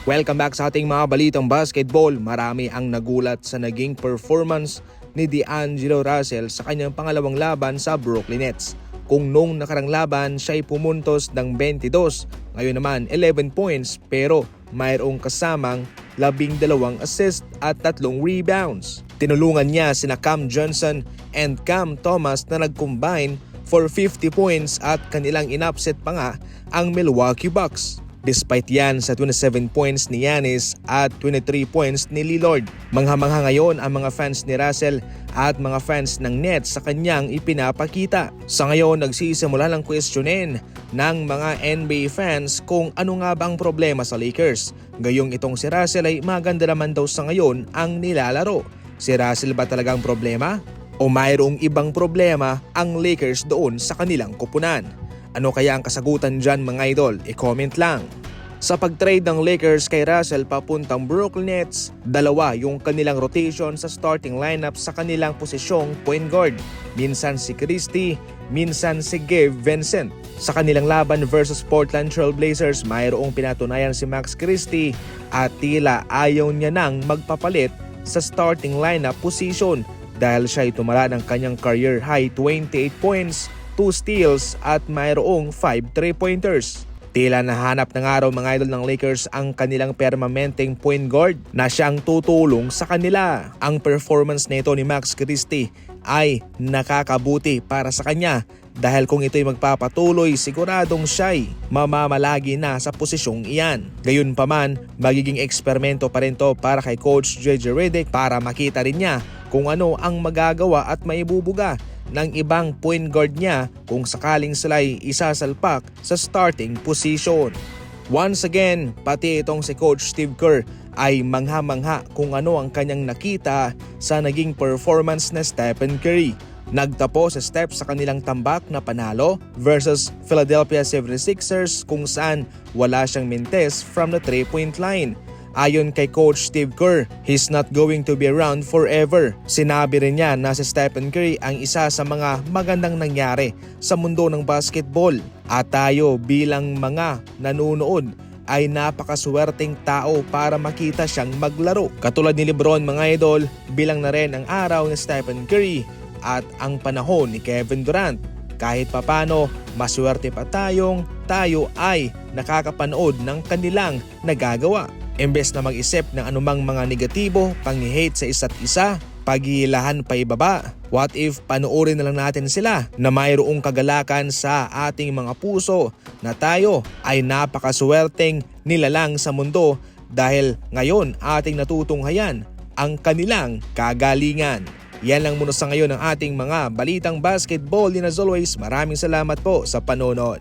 Welcome back sa ating mga balitang basketball. Marami ang nagulat sa naging performance ni D'Angelo Russell sa kanyang pangalawang laban sa Brooklyn Nets. Kung nung nakarang laban siya ay pumuntos ng 22, ngayon naman 11 points pero mayroong kasamang 12 assist at 3 rebounds. Tinulungan niya sina Cam Johnson and Cam Thomas na nag-combine for 50 points at kanilang inupset pa nga ang Milwaukee Bucks. Despite yan sa 27 points ni Giannis at 23 points ni Lillard. Mangha-mangha ngayon ang mga fans ni Russell at mga fans ng Nets sa kanyang ipinapakita. Sa ngayon nagsisimula ng questionin ng mga NBA fans kung ano nga ba ang problema sa Lakers. Gayong itong si Russell ay maganda naman daw sa ngayon ang nilalaro. Si Russell ba talagang problema? O mayroong ibang problema ang Lakers doon sa kanilang koponan? Ano kaya ang kasagutan dyan mga idol? I-comment lang. Sa pag-trade ng Lakers kay Russell papuntang Brooklyn Nets, dalawa yung kanilang rotation sa starting lineup sa kanilang posisyong point guard. Minsan si Christie, minsan si Gabe Vincent. Sa kanilang laban versus Portland Trail Blazers, mayroong pinatunayan si Max Christie at tila ayaw niya nang magpapalit sa starting lineup position dahil siya ay tumala ng kanyang career high 28 points, 2 steals at mayroong 5 3-pointers. Tila nahanap ng araw mga idol ng Lakers ang kanilang permanenteng point guard na siyang tutulong sa kanila. Ang performance nito ni Max Christie ay nakakabuti para sa kanya dahil kung ito'y magpapatuloy siguradong siya'y mamamalagi na sa posisyong iyan. Gayunpaman, magiging eksperimento pa rin to para kay Coach JJ Redick para makita rin niya kung ano ang magagawa at maibubuga ng ibang point guard niya kung sakaling sila'y isasalpak sa starting position. Once again, pati itong si Coach Steve Kerr ay mangha-mangha kung ano ang kanyang nakita sa naging performance na Stephen Curry. Nagtapos sa step sa kanilang tambak na panalo versus Philadelphia 76ers kung saan wala siyang mintes from the 3-point line. Ayon kay Coach Steve Kerr, he's not going to be around forever. Sinabi rin niya na si Stephen Curry ang isa sa mga magandang nangyari sa mundo ng basketball. At tayo bilang mga nanonood ay napakaswerteng tao para makita siyang maglaro. Katulad ni LeBron mga idol, bilang na rin ang araw ni Stephen Curry at ang panahon ni Kevin Durant. Kahit papano, maswerte pa tayo ay nakakapanood ng kanilang nagagawa. Imbes na mag-isip ng anumang mga negatibo, pang-hate sa isa't isa, paghihilahan pa ibaba, what if panoorin na lang natin sila na mayroong kagalakan sa ating mga puso na tayo ay napakaswerteng nilalang sa mundo dahil ngayon ating natutunghayan ang kanilang kagalingan. Yan lang muna sa ngayon ang ating mga balitang basketball. As always, maraming salamat po sa panonood.